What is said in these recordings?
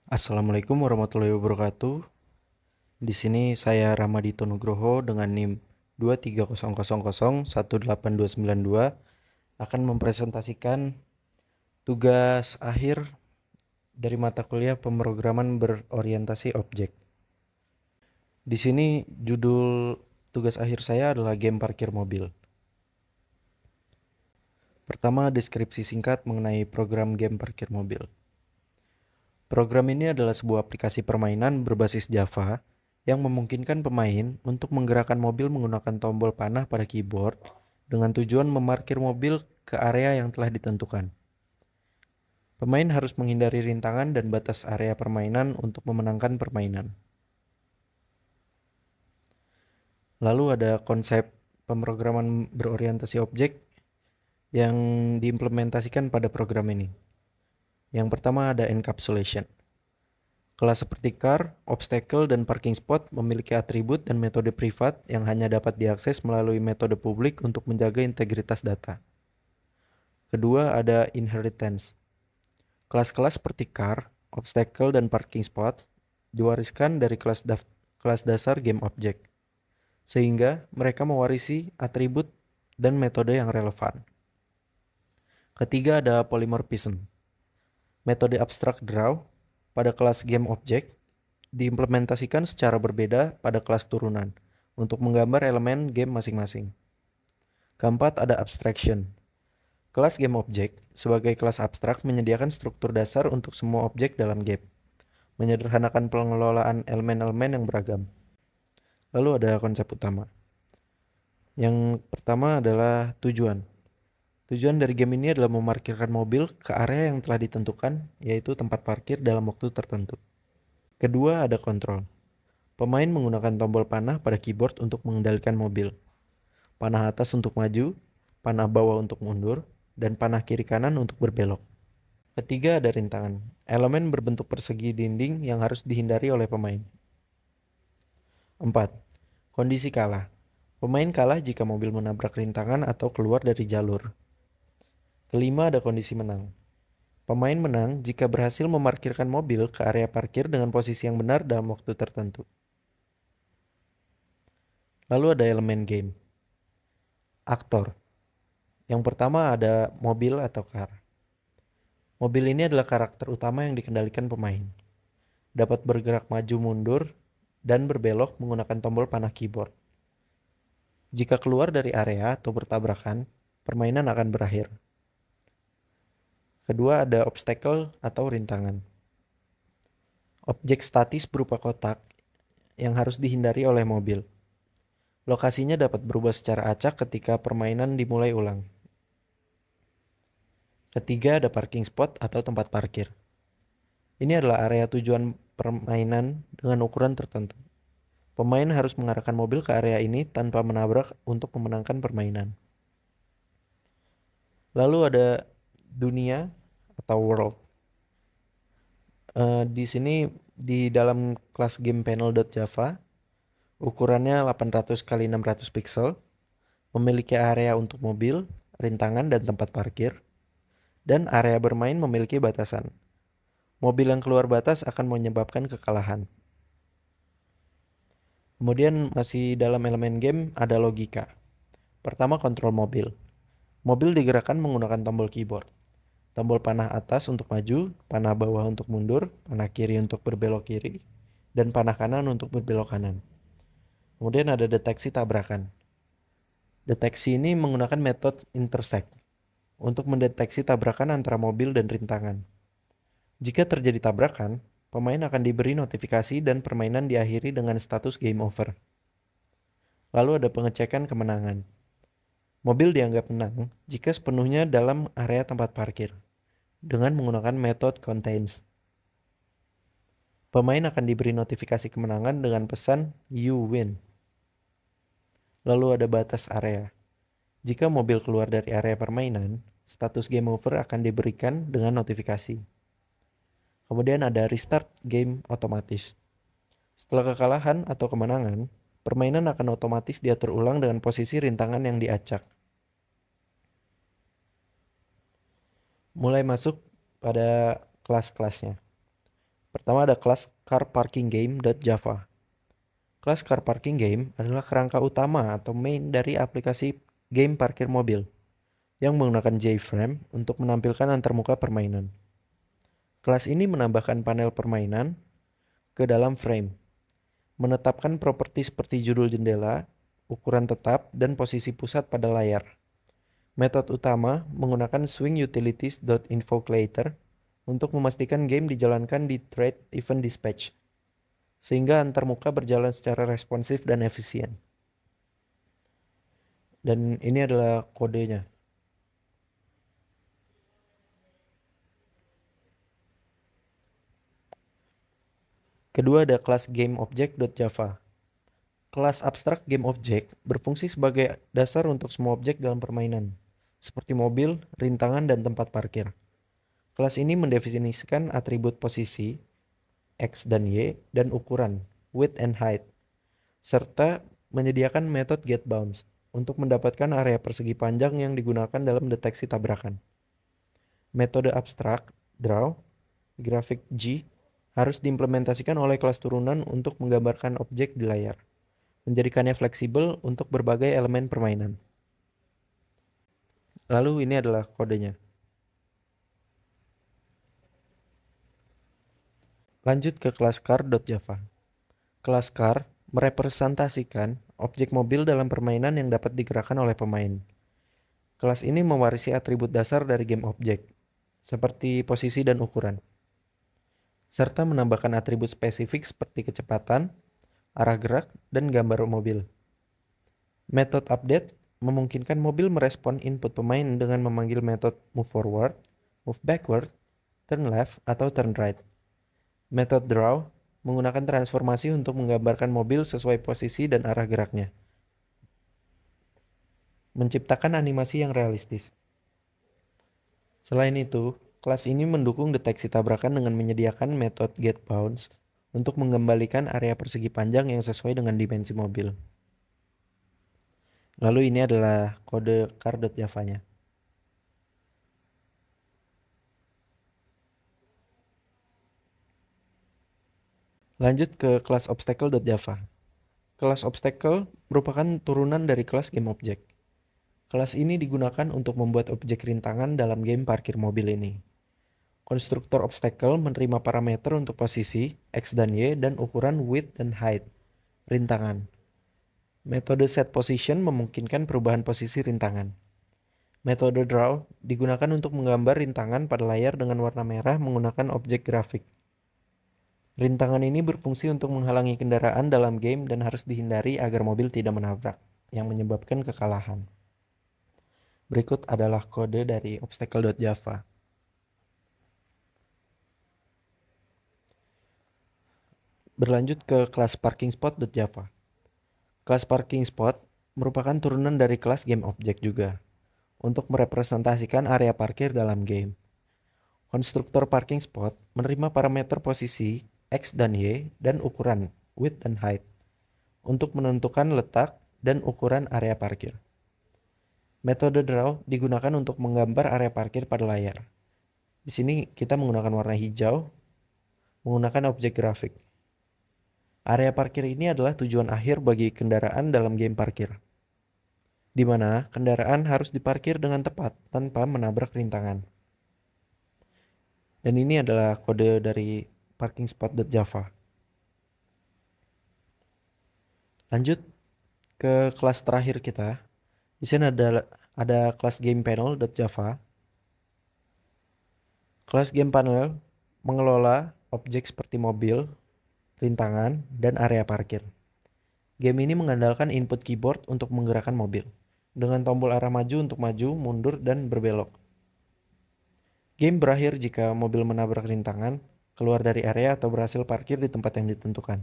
Assalamualaikum warahmatullahi wabarakatuh. Di sini saya Ramadito Nugroho dengan NIM 230001829 akan mempresentasikan tugas akhir dari mata kuliah pemrograman berorientasi objek. Di sini judul tugas akhir saya adalah game parkir mobil. Pertama, deskripsi singkat mengenai program game parkir mobil. Program ini adalah sebuah aplikasi permainan berbasis Java yang memungkinkan pemain untuk menggerakkan mobil menggunakan tombol panah pada keyboard dengan tujuan memarkir mobil ke area yang telah ditentukan. Pemain harus menghindari rintangan dan batas area permainan untuk memenangkan permainan. Lalu ada konsep pemrograman berorientasi objek yang diimplementasikan pada program ini. Yang pertama ada encapsulation. Kelas seperti car, obstacle, dan parking spot memiliki atribut dan metode privat yang hanya dapat diakses melalui metode publik untuk menjaga integritas data. Kedua, ada inheritance. Kelas-kelas seperti car, obstacle, dan parking spot diwariskan dari kelas dasar game object, sehingga mereka mewarisi atribut dan metode yang relevan. Ketiga, ada polymorphism. Metode abstract draw pada kelas game object diimplementasikan secara berbeda pada kelas turunan untuk menggambar elemen game masing-masing. Keempat, ada abstraction. Kelas game object sebagai kelas abstrak menyediakan struktur dasar untuk semua objek dalam game, menyederhanakan pengelolaan elemen-elemen yang beragam. Lalu ada konsep utama. Yang pertama adalah tujuan. Tujuan dari game ini adalah memarkirkan mobil ke area yang telah ditentukan, yaitu tempat parkir dalam waktu tertentu. Kedua, ada kontrol. Pemain menggunakan tombol panah pada keyboard untuk mengendalikan mobil. Panah atas untuk maju, panah bawah untuk mundur, dan panah kiri kanan untuk berbelok. Ketiga, ada rintangan. Elemen berbentuk persegi dinding yang harus dihindari oleh pemain. 4. Kondisi kalah. Pemain kalah jika mobil menabrak rintangan atau keluar dari jalur. Kelima, ada kondisi menang. Pemain menang jika berhasil memarkirkan mobil ke area parkir dengan posisi yang benar dalam waktu tertentu. Lalu ada elemen game. Aktor. Yang pertama ada mobil atau car. Mobil ini adalah karakter utama yang dikendalikan pemain. Dapat bergerak maju mundur dan berbelok menggunakan tombol panah keyboard. Jika keluar dari area atau bertabrakan, permainan akan berakhir. Kedua, ada obstacle atau rintangan. Objek statis berupa kotak yang harus dihindari oleh mobil. Lokasinya dapat berubah secara acak ketika permainan dimulai ulang. Ketiga, ada parking spot atau tempat parkir. Ini adalah area tujuan permainan dengan ukuran tertentu. Pemain harus mengarahkan mobil ke area ini tanpa menabrak untuk memenangkan permainan. Lalu ada dunia atau world. Di sini di dalam kelas game panel.java, ukurannya 800 x 600 pixel, memiliki area untuk mobil, rintangan, dan tempat parkir, dan area bermain memiliki batasan. Mobil yang keluar batas akan menyebabkan kekalahan. Kemudian masih dalam elemen game ada logika. Pertama, kontrol mobil. Mobil digerakkan menggunakan tombol keyboard. Tombol panah atas untuk maju, panah bawah untuk mundur, panah kiri untuk berbelok kiri, dan panah kanan untuk berbelok kanan. Kemudian ada deteksi tabrakan. Deteksi ini menggunakan metode intersect untuk mendeteksi tabrakan antara mobil dan rintangan. Jika terjadi tabrakan, pemain akan diberi notifikasi dan permainan diakhiri dengan status game over. Lalu ada pengecekan kemenangan. Mobil dianggap menang jika sepenuhnya dalam area tempat parkir dengan menggunakan metode contains. Pemain akan diberi notifikasi kemenangan dengan pesan "You win". Lalu ada batas area. Jika mobil keluar dari area permainan, status game over akan diberikan dengan notifikasi. Kemudian ada restart game otomatis. Setelah kekalahan atau kemenangan, permainan akan otomatis diatur ulang dengan posisi rintangan yang diacak. Mulai masuk pada kelas-kelasnya. Pertama ada kelas carparkinggame.java. Kelas carparkinggame adalah kerangka utama atau main dari aplikasi game parkir mobil yang menggunakan JFrame untuk menampilkan antarmuka permainan. Kelas ini menambahkan panel permainan ke dalam frame, menetapkan properti seperti judul jendela, ukuran tetap, dan posisi pusat pada layar. Metode utama menggunakan swingutilities.invoCreator untuk memastikan game dijalankan di thread event dispatch, sehingga antarmuka berjalan secara responsif dan efisien. Dan ini adalah kodenya. Kedua ada kelas GameObject.java. Kelas abstrak GameObject berfungsi sebagai dasar untuk semua objek dalam permainan, seperti mobil, rintangan, dan tempat parkir. Kelas ini mendefinisikan atribut posisi, X dan Y, dan ukuran, width and height, serta menyediakan metode getBounce untuk mendapatkan area persegi panjang yang digunakan dalam deteksi tabrakan. Metode abstrak, draw, grafik G, harus diimplementasikan oleh kelas turunan untuk menggambarkan objek di layar, menjadikannya fleksibel untuk berbagai elemen permainan. Lalu ini adalah kodenya. Lanjut ke kelas car.java. Kelas car merepresentasikan objek mobil dalam permainan yang dapat digerakkan oleh pemain. Kelas ini mewarisi atribut dasar dari game object, seperti posisi dan ukuran, serta menambahkan atribut spesifik seperti kecepatan, arah gerak, dan gambar mobil. Metode update memungkinkan mobil merespon input pemain dengan memanggil metode move forward, move backward, turn left, atau turn right. Metode draw menggunakan transformasi untuk menggambarkan mobil sesuai posisi dan arah geraknya, menciptakan animasi yang realistis. Selain itu, kelas ini mendukung deteksi tabrakan dengan menyediakan metode getBounce untuk mengembalikan area persegi panjang yang sesuai dengan dimensi mobil. Lalu ini adalah kode car.java-nya. Lanjut ke kelas obstacle.java. Kelas obstacle merupakan turunan dari kelas GameObject. Kelas ini digunakan untuk membuat objek rintangan dalam game parkir mobil ini. Konstruktor obstacle menerima parameter untuk posisi, X dan Y, dan ukuran width dan height, rintangan. Metode setPosition memungkinkan perubahan posisi rintangan. Metode draw digunakan untuk menggambar rintangan pada layar dengan warna merah menggunakan objek grafik. Rintangan ini berfungsi untuk menghalangi kendaraan dalam game dan harus dihindari agar mobil tidak menabrak, yang menyebabkan kekalahan. Berikut adalah kode dari obstacle.java. Berlanjut ke kelas parkingspot.java. Kelas parkingspot merupakan turunan dari kelas GameObject juga, untuk merepresentasikan area parkir dalam game. Konstruktor parkingspot menerima parameter posisi, X dan Y, dan ukuran, width dan height, untuk menentukan letak dan ukuran area parkir. Metode draw digunakan untuk menggambar area parkir pada layar. Di sini kita menggunakan warna hijau, menggunakan objek grafik. Area parkir ini adalah tujuan akhir bagi kendaraan dalam game parkir, di mana kendaraan harus diparkir dengan tepat tanpa menabrak rintangan. Dan ini adalah kode dari parkingspot.java. Lanjut ke kelas terakhir kita. Di sini ada kelas gamepanel.java. Kelas gamepanel mengelola objek seperti mobil, rintangan, dan area parkir. Game ini mengandalkan input keyboard untuk menggerakkan mobil, dengan tombol arah maju untuk maju, mundur, dan berbelok. Game berakhir jika mobil menabrak rintangan, keluar dari area atau berhasil parkir di tempat yang ditentukan.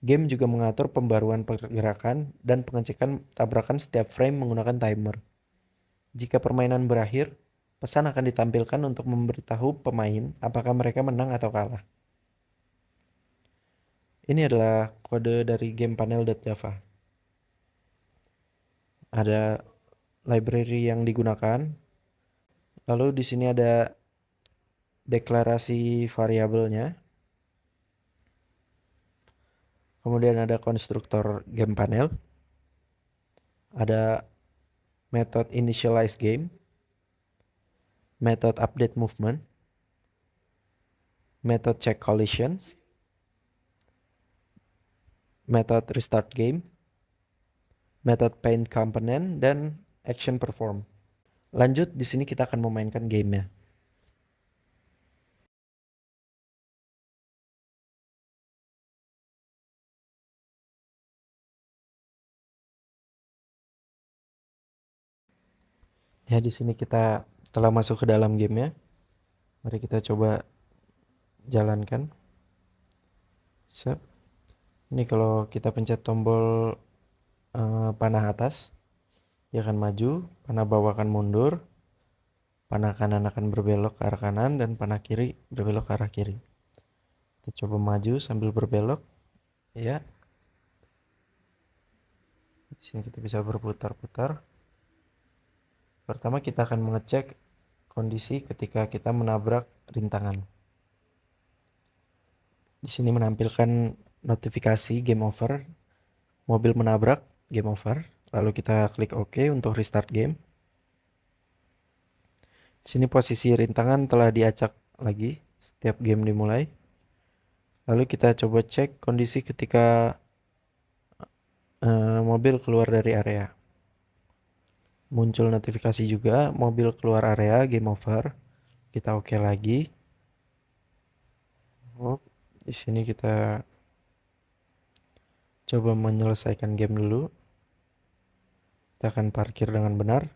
Game juga mengatur pembaruan pergerakan dan pengecekan tabrakan setiap frame menggunakan timer. Jika permainan berakhir, pesan akan ditampilkan untuk memberitahu pemain apakah mereka menang atau kalah. Ini adalah kode dari gamepanel.java. Ada library yang digunakan. Lalu di sini ada deklarasi variabelnya. Kemudian ada konstruktor game panel, ada method initialize game, method update movement, method check collisions, method restart game, method paint component, dan action perform. Lanjut, di sini kita akan memainkan gamenya. Ya, di sini kita telah masuk ke dalam gamenya. Mari kita coba jalankan. Sep. Ini kalau kita pencet tombol panah atas, dia akan maju, panah bawah akan mundur, panah kanan akan berbelok ke arah kanan, dan panah kiri berbelok ke arah kiri. Kita coba maju sambil berbelok. Ya. Di sini kita bisa berputar-putar. Pertama kita akan mengecek kondisi ketika kita menabrak rintangan. Di sini menampilkan notifikasi game over, mobil menabrak, game over. Lalu kita klik OK untuk restart game. Di sini posisi rintangan telah diacak lagi setiap game dimulai. Lalu kita coba cek kondisi ketika mobil keluar dari area. Muncul notifikasi juga mobil keluar area, game over. Kita OK lagi. Di sini kita coba menyelesaikan game dulu. Kita akan parkir dengan benar.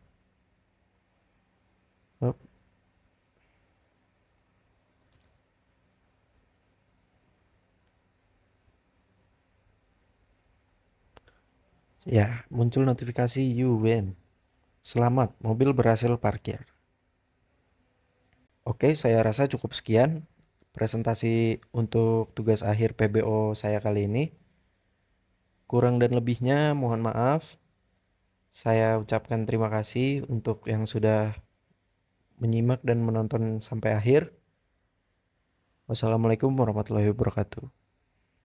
Ya, muncul notifikasi you win. Selamat, mobil berhasil parkir. Oke, saya rasa cukup sekian presentasi untuk tugas akhir PBO saya kali ini. Kurang dan lebihnya mohon maaf. Saya ucapkan terima kasih untuk yang sudah menyimak dan menonton sampai akhir. Wassalamualaikum warahmatullahi wabarakatuh.